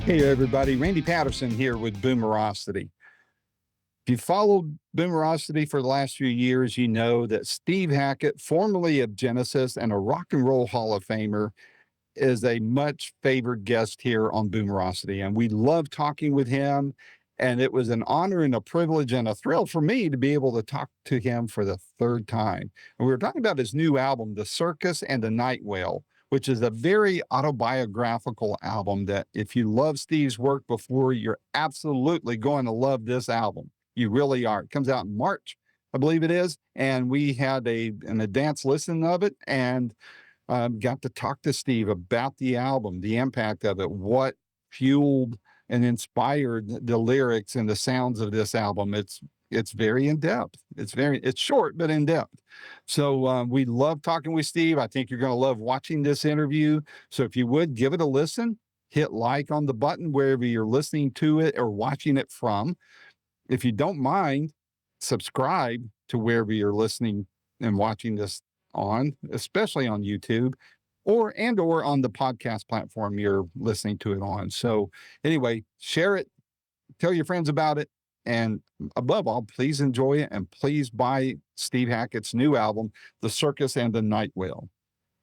Hey, everybody. Randy Patterson here with Boomerosity. If you followed Boomerosity for the last few years, you know that Steve Hackett, formerly of Genesis and a Rock and Roll Hall of Famer, is a much favored guest here on Boomerosity. And we love talking with him. And it was an honor and a privilege and a thrill for me to be able to talk to him for the third time. And we were talking about his new album, The Circus and The Nightwhale, which is a very autobiographical album that if you love Steve's work before, you're absolutely going to love this album. You really are. It comes out in March, I believe it is. And we had an advanced listen of it and got to talk to Steve about the album, the impact of it, what fueled and inspired the lyrics and the sounds of this album. It's very in depth. It's short, but in depth. So we love talking with Steve. I think you're going to love watching this interview. So if you would give it a listen, hit like on the button wherever you're listening to it or watching it from. If you don't mind, subscribe to wherever you're listening and watching this on, especially on YouTube or on the podcast platform you're listening to it on. So anyway, share it, tell your friends about it. And above all, please enjoy it and please buy Steve Hackett's new album, The Circus and the Nightwhale.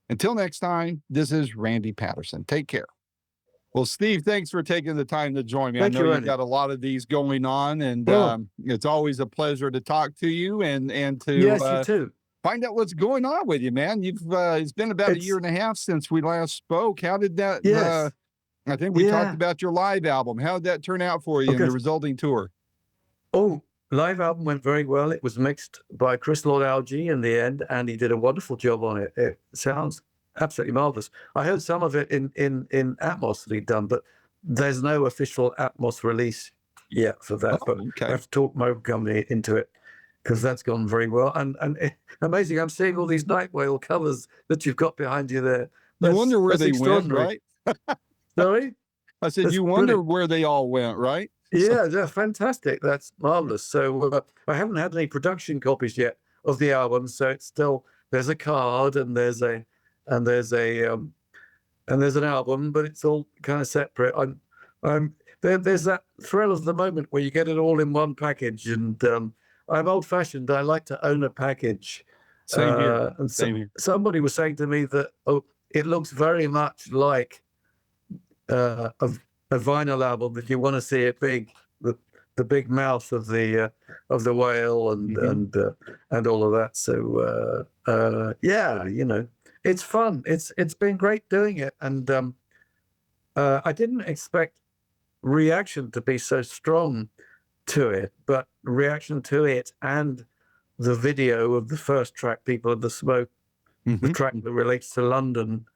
Until next time, this is Randy Patterson. Take care. Well, Steve, thanks for taking the time to join me. Thank I know you, you've got a lot of these going on, and it's always a pleasure to talk to you and to yes, you too. Find out what's going on with you, man. It's been about a year and a half since we last spoke. How did that? Yes. I think we talked about your live album. How did that turn out for you in the resulting tour? Oh, live album went very well. It was mixed by Chris Lord-Alge in the end, and he did a wonderful job on it. It sounds absolutely marvelous. I heard some of it in Atmos that he'd done, but there's no official Atmos release yet for that. But I have to talk my company into it because that's gone very well. And amazing, I'm seeing all these Nightwhale covers that you've got behind you there. I wonder where they went, right? Sorry? I said, you wonder where they all went, right? Yeah, they're fantastic. That's marvelous. So I haven't had any production copies yet of the album, so it's still there's a card and there's an album, but it's all kind of separate. There's that thrill of the moment where you get it all in one package, and I'm old-fashioned. I like to own a package. Same here. Same here. Somebody was saying to me that it looks very much like a vinyl album if you want to see it big, the big mouth of the whale and all of that. So yeah, it's fun. It's been great doing it, and I didn't expect reaction to be so strong to it, but reaction to it and the video of the first track, People of the Smoke, the track that relates to London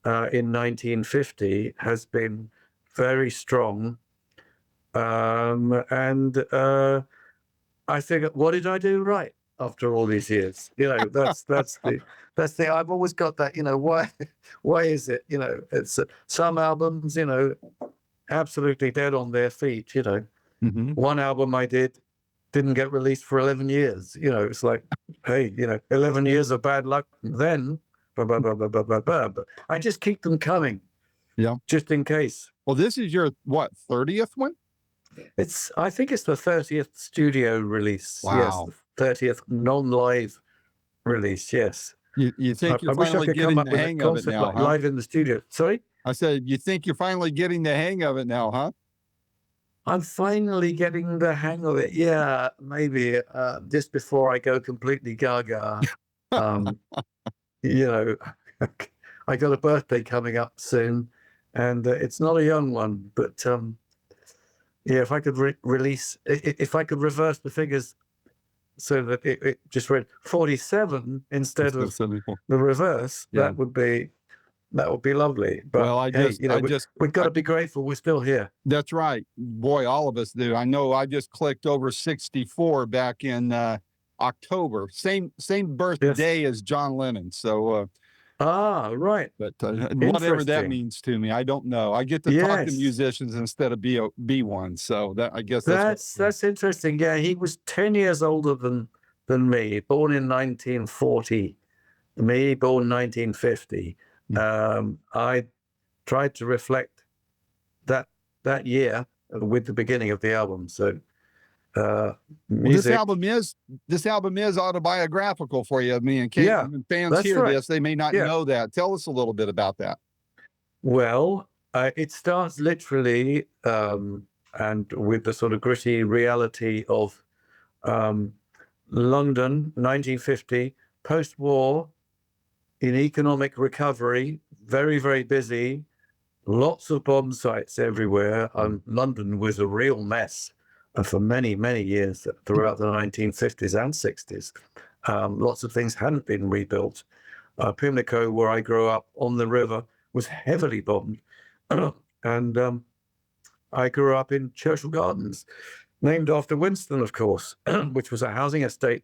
in 1950, has been very strong. And I think, what did I do right after all these years? That's the I've always got that, why is it, it's some albums, absolutely dead on their feet, One album I didn't get released for 11 years. It's like, hey, 11 years of bad luck then, but I just keep them coming. Yeah. Just in case. Well, this is your, 30th one? I think it's the 30th studio release. Wow. Yes, the 30th non-live release, yes. You think you're finally getting the hang of it now, huh? Live in the studio. Sorry? I said, you think you're finally getting the hang of it now, huh? I'm finally getting the hang of it. Yeah, maybe just before I go completely gaga. I got a birthday coming up soon, and it's not a young one, but yeah, if I could if I could reverse the figures so that it just read 47 instead of 74. The reverse, yeah. that would be lovely. But well, we've got to be grateful we're still here. That's right. Boy, all of us do. I know I just clicked over 64 back in October. Same birthday as John Lennon. So right. But whatever that means to me, I don't know. I get to talk to musicians instead of be one. So that, I guess that's interesting. Yeah, he was 10 years older than me, born in 1940. Me, born 1950. I tried to reflect that that year with the beginning of the album. So Well, music, this album is autobiographical for you. I mean, in case yeah, when fans that's hear right. this, they may not Yeah. know that. Tell us a little bit about that. Well, it starts literally and with the sort of gritty reality of London, 1950, post-war, in economic recovery, very, very busy, lots of bomb sites everywhere. London was a real mess for many, many years throughout the 1950s and 60s. Lots of things hadn't been rebuilt. Pimlico, where I grew up on the river, was heavily bombed. And I grew up in Churchill Gardens, named after Winston, of course, which was a housing estate.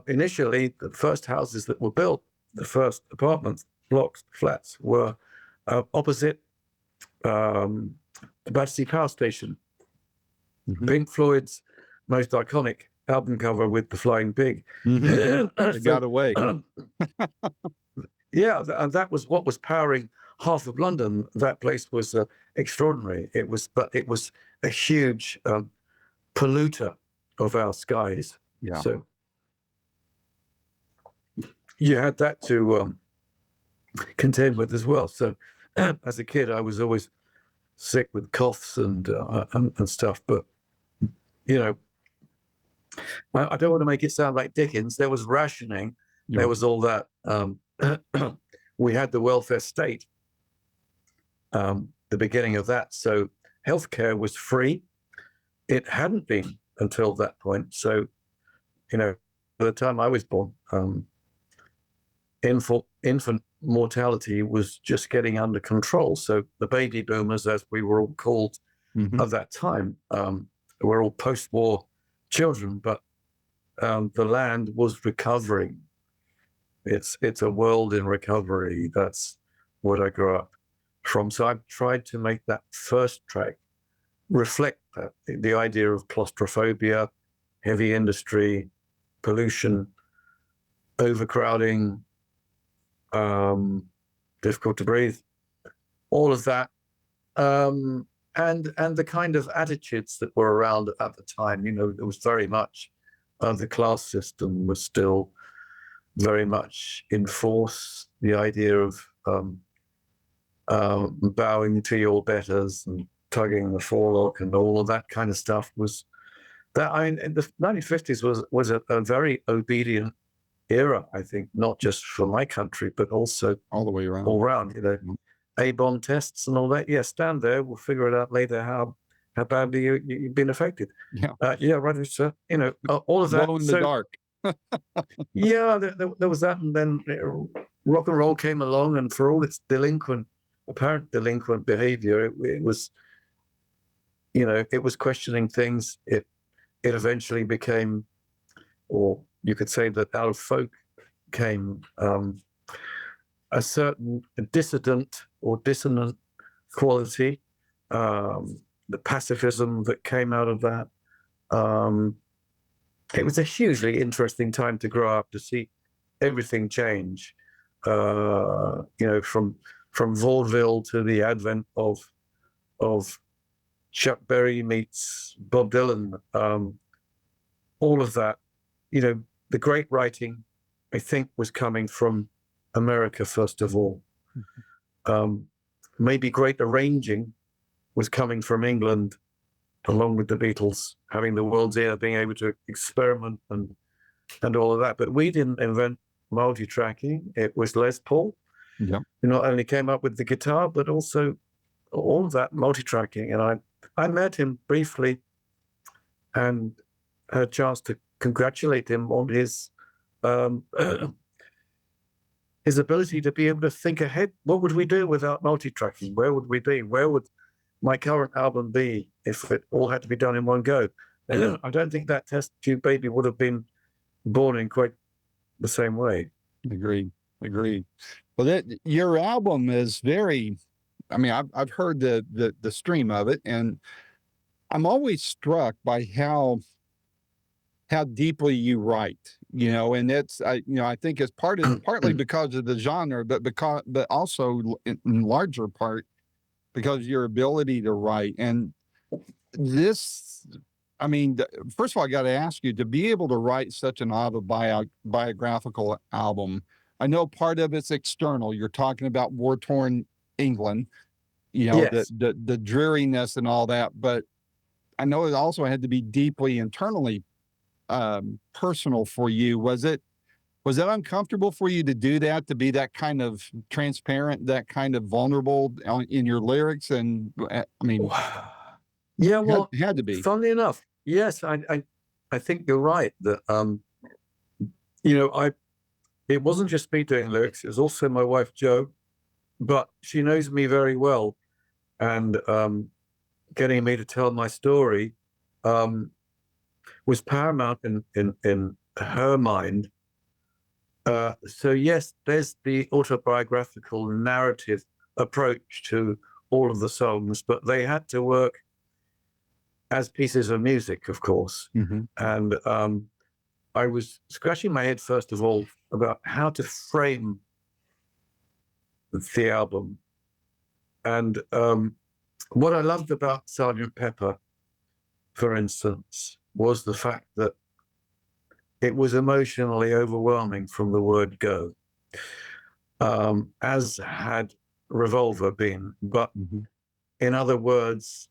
Initially, the first houses that were built, the first apartments, blocks, flats, were opposite the Battersea Power Station. Pink Floyd's most iconic album cover with the flying pig. They got away. Yeah, and that was what was powering half of London. That place was extraordinary. It was a huge polluter of our skies. Yeah. So you had that to contend with as well. So as a kid, I was always sick with coughs and stuff. But you know, I don't want to make it sound like Dickens. There was rationing. Yeah. There was all that. We had the welfare state. The beginning of that. So healthcare was free. It hadn't been until that point. So, you know, by the time I was born, infant mortality was just getting under control. So the baby boomers, as we were all called at that time, were all post-war children, but the land was recovering. It's a world in recovery. That's what I grew up from. So I've tried to make that first track reflect that, the idea of claustrophobia, heavy industry, pollution, overcrowding, difficult to breathe, all of that, and the kind of attitudes that were around at the time. You know, it was very much the class system was still very much in force. The idea of bowing to your betters and tugging the forelock and all of that kind of stuff was that. I mean, the 1950s was a very obedient era, I think, not just for my country, but also all the way around. All around, you know, A-bomb tests and all that. Yeah, stand there. We'll figure it out later how badly you've been affected. Yeah. Yeah, right. So, you know, all of that. Glow in the dark. Yeah, there was that. And then rock and roll came along, and for all its apparent delinquent behavior, it was, you know, it was questioning things. It eventually became, or you could say that out of folk came a certain dissident or dissonant quality, the pacifism that came out of that. It was a hugely interesting time to grow up, to see everything change, you know, from vaudeville to the advent of Chuck Berry meets Bob Dylan, all of that. You know, the great writing, I think, was coming from America first of all. Maybe great arranging was coming from England, along with the Beatles, having the world's ear, being able to experiment and all of that. But we didn't invent multi-tracking. It was Les Paul, who not only came up with the guitar, but also all of that multi-tracking. And I met him briefly and had a chance to congratulate him on his ability to be able to think ahead. What would we do without multi-tracking? Where would we be? Where would my current album be if it all had to be done in one go? I don't think that test tube baby would have been born in quite the same way. Agreed. Well, your album is very, I mean, I've heard the stream of it, and I'm always struck by how deeply you write, you know, and it's, you know, I think it's partly because of the genre, but also in larger part because of your ability to write. And this, I mean, first of all, I got to ask you, to be able to write such an autobiographical album, I know part of it's external. You're talking about war-torn England, you know, Yes. the dreariness and all that, but I know it also had to be deeply internally personal for you. Was it uncomfortable for you to do that, to be that kind of transparent, that kind of vulnerable in your lyrics? And I mean, Yeah, well, had to be. funnily enough, yes, I think you're right that you know, it wasn't just me doing lyrics, it was also my wife Jo, but she knows me very well, and getting me to tell my story was paramount in her mind. So yes, there's the autobiographical narrative approach to all of the songs, but they had to work as pieces of music, of course. Mhm. And I was scratching my head, first of all, about how to frame the album. And what I loved about Sergeant Pepper, for instance, was the fact that it was emotionally overwhelming from the word go, as had Revolver been. But Mhm. in other words,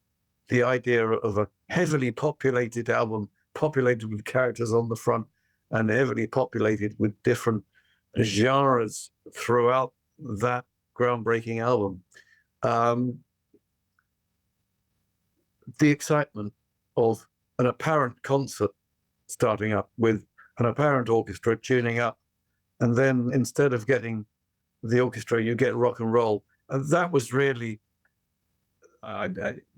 the idea of a heavily populated album, populated with characters on the front and heavily populated with different genres throughout that groundbreaking album. The excitement of an apparent concert starting up with an apparent orchestra tuning up, and then instead of getting the orchestra, you get rock and roll. And that was really,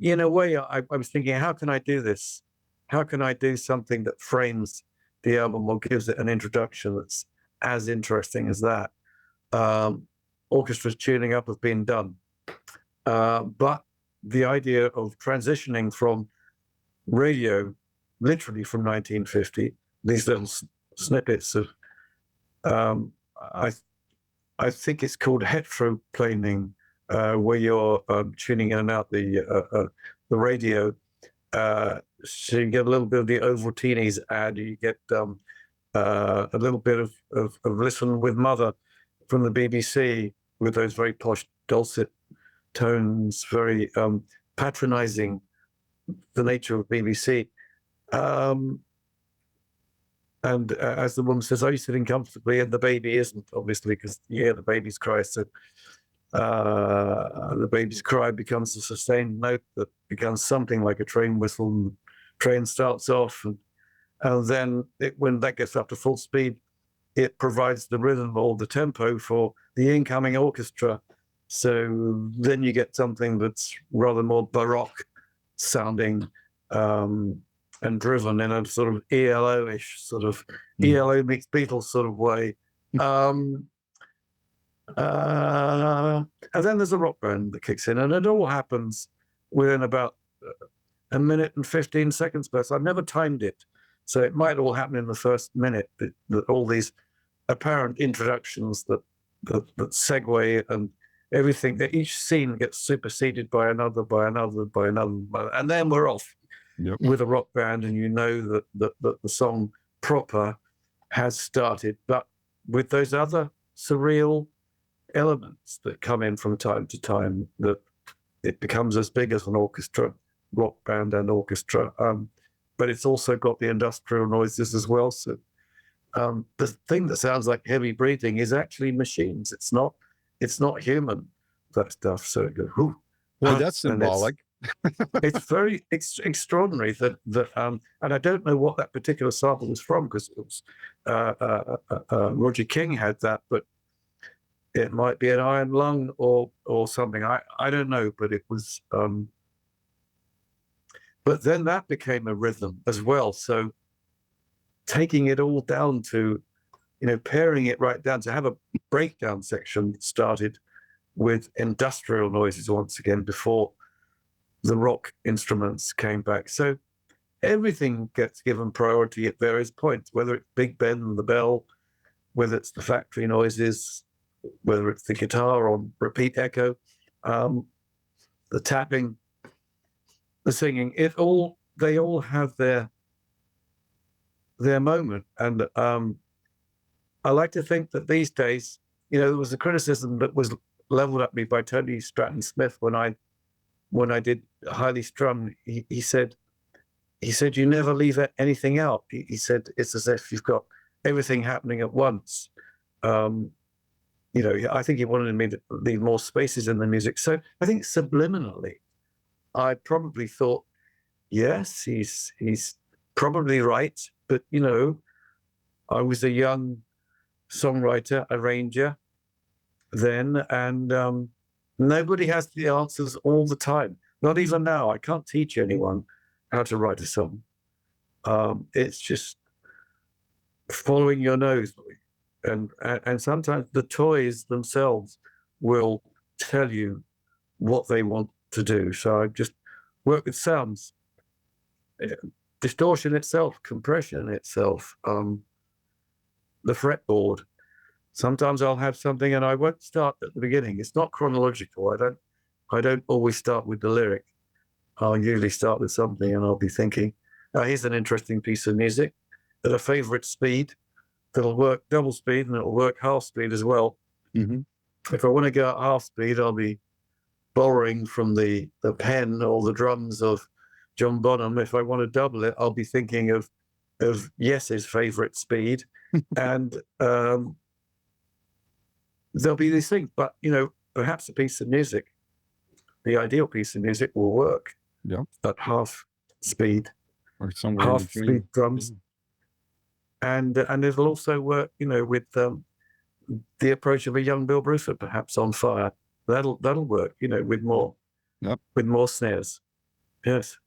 in a way, I was thinking, how can I do this? How can I do something that frames the album or gives it an introduction that's as interesting as that? Orchestras tuning up have been done. But the idea of transitioning from radio, literally from 1950, these little snippets of, I think it's called heteroplaning, where you're tuning in and out the radio. So you get a little bit of the Ovaltinis ad, you get a little bit of Listen with Mother from the BBC with those very posh, dulcet tones, very patronizing the nature of BBC. And as the woman says, are you sitting comfortably? And the baby isn't, obviously, because you hear the baby's cry. So the baby's cry becomes a sustained note that becomes something like a train whistle. And the train starts off. And then when that gets up to full speed, it provides the rhythm or the tempo for the incoming orchestra. So then you get something that's rather more Baroque sounding, and driven in a sort of ELO-ish sort of ELO meets Beatles sort of way. And then there's a rock band that kicks in, and it all happens within about a minute and 15 seconds. But I've never timed it, so it might all happen in the first minute. That all these apparent introductions that segue and everything. That each scene gets superseded by another, and then we're off. Yep. With a rock band, and you know that the song proper has started, but with those other surreal elements that come in from time to time, that it becomes as big as an orchestra, rock band and orchestra, but it's also got the industrial noises as well. So the thing that sounds like heavy breathing is actually machines. It's not human, that stuff. So it goes, whoo, Well, that's symbolic. It's very extraordinary that and I don't know what that particular sample was from, because it was Roger King had that, but it might be an iron lung or something. I don't know, but it was. But then that became a rhythm as well. So taking it all down to, paring it right down to have a breakdown section that started with industrial noises once again before the rock instruments came back. So everything gets given priority at various points, whether it's Big Ben and the bell, whether it's the factory noises, whether it's the guitar on repeat echo. the tapping, the singing. They all have their moment. And I like to think that these days, there was a criticism that was leveled at me by Tony Stratton Smith when I did Highly Strung. He said you never leave anything out. He said it's as if you've got everything happening at once. I think he wanted me to leave more spaces in the music. So I think subliminally, I probably thought, yes, he's probably right. But I was a young songwriter, arranger then, and nobody has the answers all the time. Not even now. I can't teach anyone how to write a song. It's just following your nose. And sometimes the toys themselves will tell you what they want to do. So I just work with sounds, distortion itself, compression itself, the fretboard. Sometimes I'll have something and I won't start at the beginning. It's not chronological. I don't always start with the lyric. I'll usually start with something and I'll be thinking, here's an interesting piece of music at a favorite speed that'll work double speed and it'll work half speed as well. Mm-hmm. If I want to go at half speed, I'll be borrowing from the pen or the drums of John Bonham. If I want to double it, I'll be thinking of Yes's favorite speed. And there'll be these things, but perhaps a piece of music, the ideal piece of music, will work at half speed, or somewhere half in between. speed drums, and it'll also work, with the approach of a young Bill Bruford, perhaps on fire. That'll work, with more, with more snares. Yes.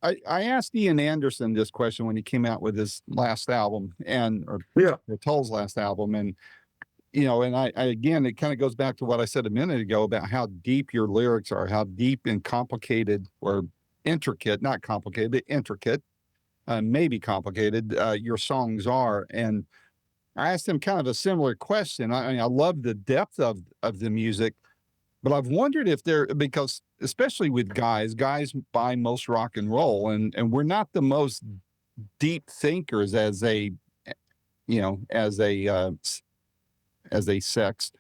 I asked Ian Anderson this question when he came out with his last album, or Tull's last album, and I again, it kind of goes back to what I said a minute ago about how deep your lyrics are, how deep and complicated or intricate, not complicated, but intricate, maybe complicated, your songs are. And I asked him kind of a similar question. I love the depth of the music, but I've wondered if because especially with guys buy most rock and roll, and we're not the most deep thinkers as a sex.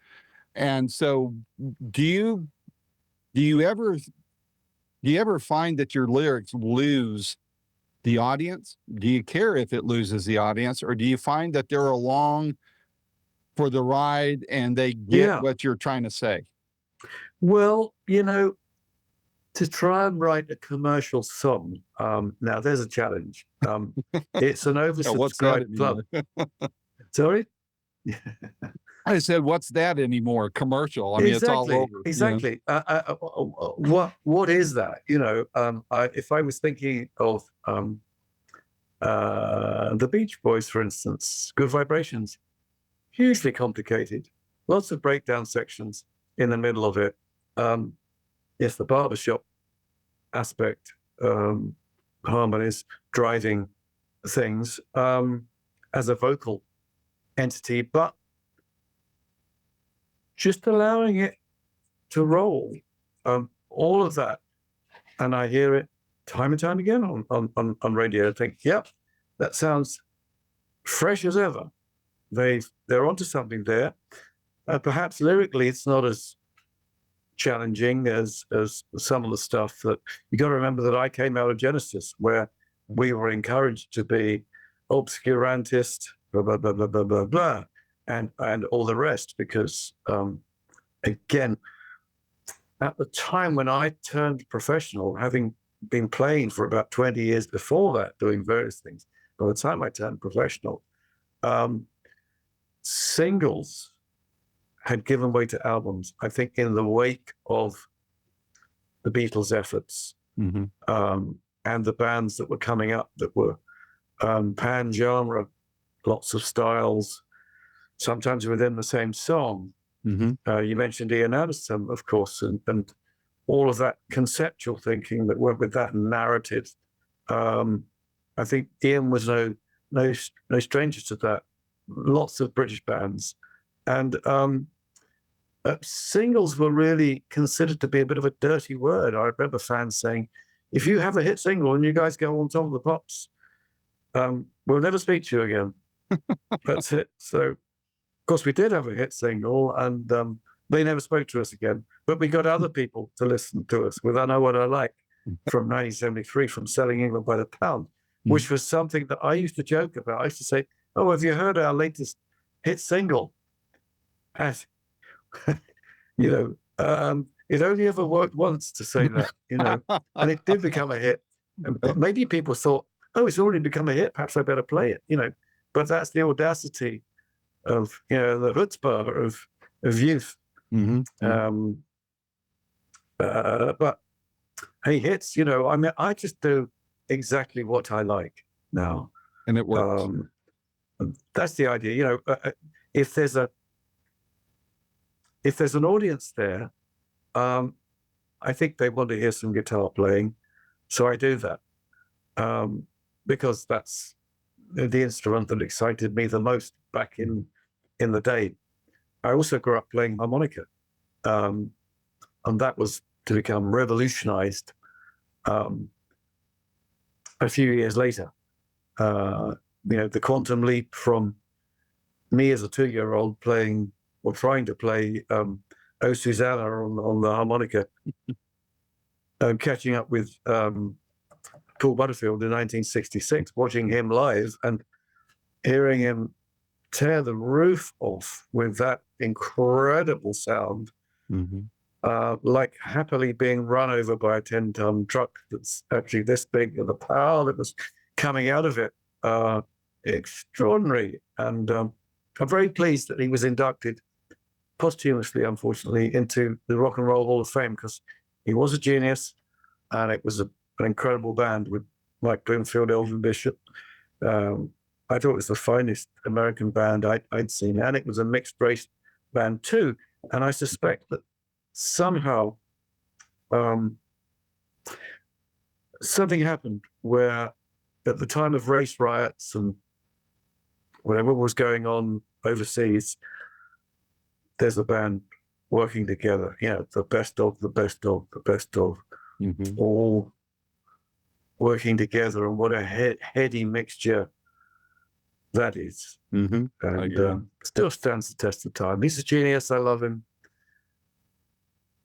And so do you ever find that your lyrics lose the audience? Do you care if it loses the audience, or do you find that they're along for the ride and they get what you're trying to say? Well, to try and write a commercial song, now there's a challenge. It's an oversubscribed club. Sorry? I said, what's that anymore? Commercial. I mean, exactly, it's all over. Exactly. What is that? If I was thinking of the Beach Boys, for instance, Good Vibrations, hugely complicated, lots of breakdown sections in the middle of it. Yes, the barbershop aspect, harmonies driving things as a vocal entity, but just allowing it to roll, all of that. And I hear it time and time again on radio. I think, yep, that sounds fresh as ever. They're onto something there. Perhaps lyrically, it's not as challenging as some of the stuff that you got to remember that I came out of Genesis, where we were encouraged to be obscurantist, blah, blah, blah, blah, blah, blah, blah, and all the rest, because again, at the time when I turned professional, having been playing for about 20 years before that, doing various things, by the time I turned professional, singles had given way to albums, I think, in the wake of the Beatles' efforts, and the bands that were coming up that were pan-genre, lots of styles, sometimes within the same song. You mentioned Ian Anderson, of course, and all of that conceptual thinking that went with that, narrative. I think Ian was no stranger to that. Lots of British bands, and singles were really considered to be a bit of a dirty word. I remember fans saying, if you have a hit single and you guys go on top of the pops, we'll never speak to you again. That's it. So, of course, we did have a hit single, and they never spoke to us again. But we got other people to listen to us with I Know What I Like from 1973, from Selling England by the Pound, which was something that I used to joke about. I used to say, oh, have you heard our latest hit single? And, it only ever worked once to say that, and it did become a hit. But maybe people thought, oh, it's already become a hit, perhaps I better play it, but that's the audacity of, the chutzpah of youth. But hey, hits, I just do exactly what I like now. And it works. That's the idea, if there's an audience there, I think they want to hear some guitar playing, so I do that, because that's the instrument that excited me the most back in the day. I also grew up playing harmonica, and that was to become revolutionized a few years later. The quantum leap from me as a 2-year-old playing or trying to play Oh Susanna on the harmonica, catching up with Paul Butterfield in 1966, watching him live and hearing him tear the roof off with that incredible sound, like happily being run over by a 10-ton truck that's actually this big, and the power that was coming out of it, extraordinary. And I'm very pleased that he was inducted posthumously, unfortunately, into the Rock and Roll Hall of Fame, because he was a genius, and it was an incredible band with Mike Bloomfield, Elvin Bishop. I thought it was the finest American band I'd seen, and it was a mixed race band too. And I suspect that somehow something happened where, at the time of race riots and whatever was going on overseas, there's a band working together, the best of the best of the best of, all working together, and what a heady mixture that is. And still stands the test of time. He's a genius. I love him.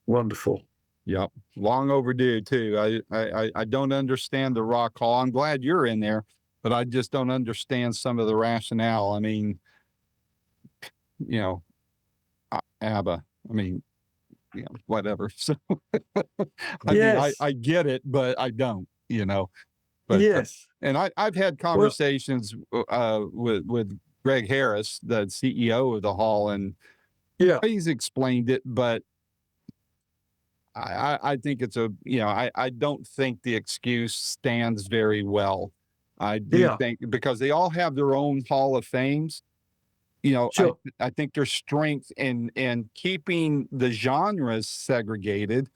Wonderful. Yep. Long overdue too. I don't understand the Rock Hall. I'm glad you're in there, but I just don't understand some of the rationale. I mean, ABBA. I mean, whatever. So I get it, but I don't, But yes. And I've had conversations with Greg Harris, the CEO of the hall, and he's explained it, but I think it's I don't think the excuse stands very well. I do think, because they all have their own Hall of Fames. I think there's strength in keeping the genres segregated.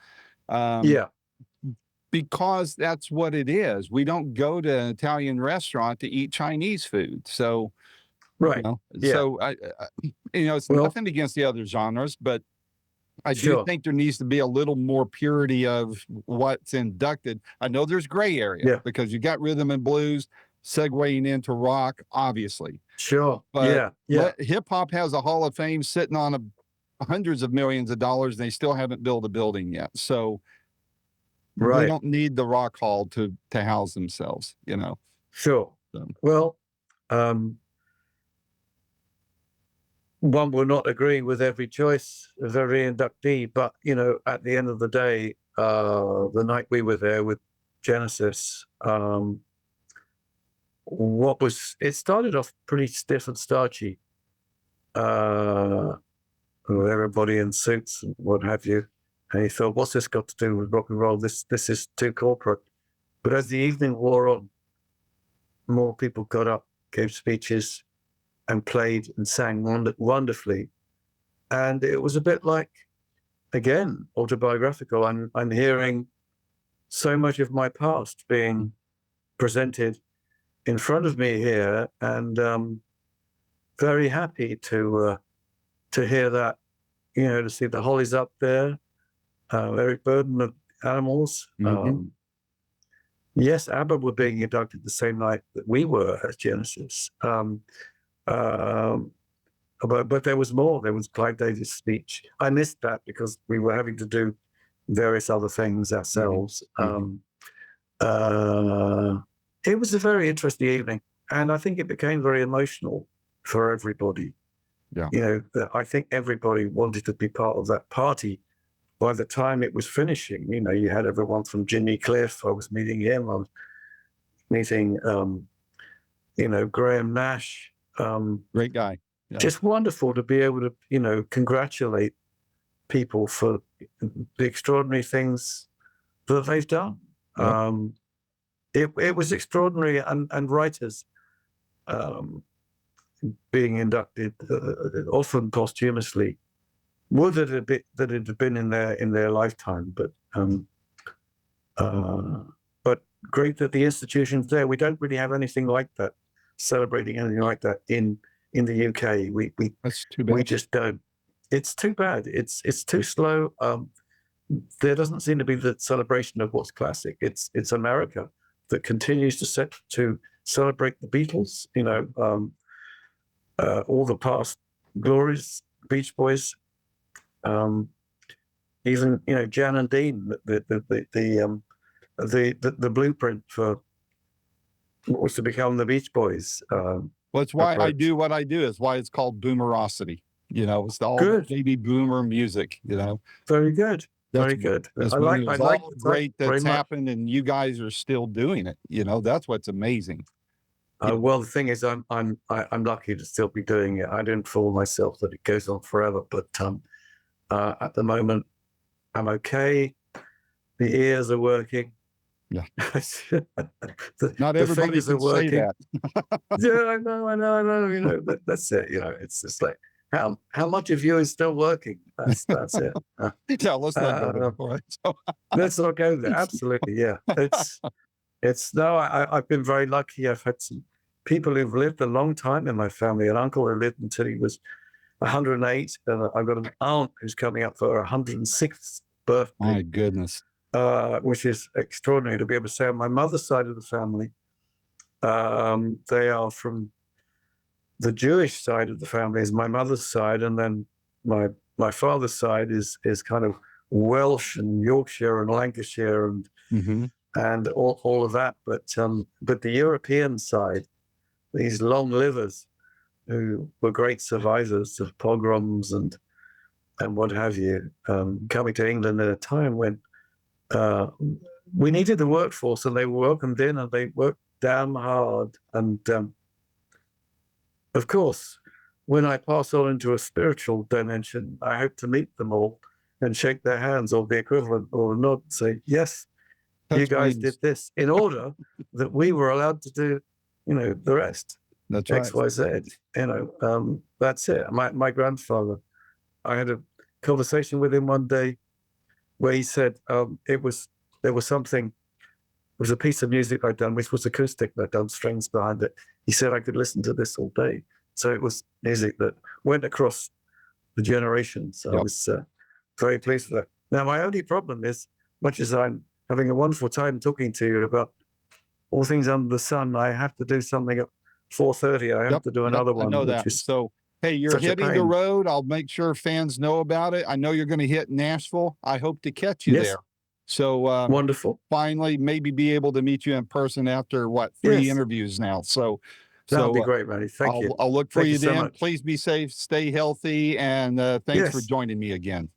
Because that's what it is. We don't go to an Italian restaurant to eat Chinese food. So, so it's nothing against the other genres, but I do think there needs to be a little more purity of what's inducted. I know there's gray area because you got rhythm and blues segueing into rock, obviously. But hip hop has a Hall of Fame sitting on hundreds of millions of dollars, and they still haven't built a building yet. So they don't need the Rock Hall to house themselves, So. Well, one will not agree with every choice of every inductee, but at the end of the day, the night we were there with Genesis, it started off pretty stiff and starchy, with everybody in suits and what have you. And he thought, what's this got to do with rock and roll? This is too corporate. But as the evening wore on, more people got up, gave speeches, and played and sang wonderfully. And it was a bit like, again, autobiographical. I'm hearing so much of my past being presented in front of me here, and very happy to hear that, to see the Hollies up there, Eric Burden of Animals. Mhm. Yes, ABBA were being inducted the same night that we were at Genesis. But there was more. There was Clive Davis' speech. I missed that because we were having to do various other things ourselves. Mhm. It was a very interesting evening, and I think it became very emotional for everybody. Yeah. I think everybody wanted to be part of that party. By the time it was finishing, you had everyone from Jimmy Cliff. I was meeting him. I was meeting, Graham Nash. Great guy. Yeah. Just wonderful to be able to, congratulate people for the extraordinary things that they've done. Yep. It was extraordinary, and writers being inducted, often posthumously, would it had been in their lifetime, but great that the institution's there. We don't really have anything like that, celebrating anything like that in the UK. That's too We bad. just don't. It's too bad. It's too slow. There doesn't seem to be the celebration of what's classic. It's America that continues to celebrate the Beatles. All the past glories, Beach Boys, even Jan and Dean, the blueprint for what was to become the Beach Boys. Well, it's why I approach. do what I do. It's why it's called boomerosity. It's all Good. baby boomer music. Very good. That's Very good. That's I when like it was the all type great very that's much. happened, and you guys are still doing it. That's what's amazing. Well, the thing is, I'm lucky to still be doing it. I don't fool myself that it goes on forever, but at the moment, I'm okay. The ears are working. Yeah. the Not everybody fingers can are say working. that. Yeah, I know. That's it. It's just like how much of you is still working? That's it. Yeah, let's not go there. All right. So, Let's not go there. Absolutely, yeah. I've been very lucky. I've had some people who've lived a long time in my family. An uncle who lived until he was 108, and I've got an aunt who's coming up for her 106th birthday. my goodness. Which is extraordinary to be able to say. On my mother's side of the family, they are from the Jewish side of the family is my mother's side, and then my father's side is kind of Welsh and Yorkshire and Lancashire and Mhm. and all of that. But the European side, these long livers who were great survivors of pogroms and what have you, coming to England at a time when we needed the workforce, and they were welcomed in, and they worked damn hard. And of course, when I pass on into a spiritual dimension, I hope to meet them all and shake their hands, or the equivalent, or nod and say, yes, you Touch guys wings. did this, in order that we were allowed to do, the rest. That's right. X, Y, Z. That's it. My grandfather, I had a conversation with him one day where he said there was a piece of music I'd done, which was acoustic, and I'd done strings behind it. He said I could listen to this all day. So it was music that went across the generations. I Yep. was very pleased with that. Now, my only problem is, much as I'm having a wonderful time talking to you about all things under the sun, I have to do something at 4:30. I have to do another I one, know which that. is So, hey, you're such a hitting the pain. road. I'll make sure fans know about it. I know you're going to hit Nashville. I hope to catch you Yes. there. So, Wonderful. finally, maybe be able to meet you in person after 3 Yes. interviews now. So, That'll be great, Randy. Thank you. I'll look for Thank you you so then. much. Please be safe, stay healthy, and thanks for Yes. joining me again.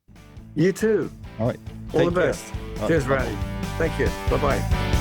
You too. All right. All Take the care. best. All right, Cheers, bye-bye. Randy. Thank you. Bye-bye.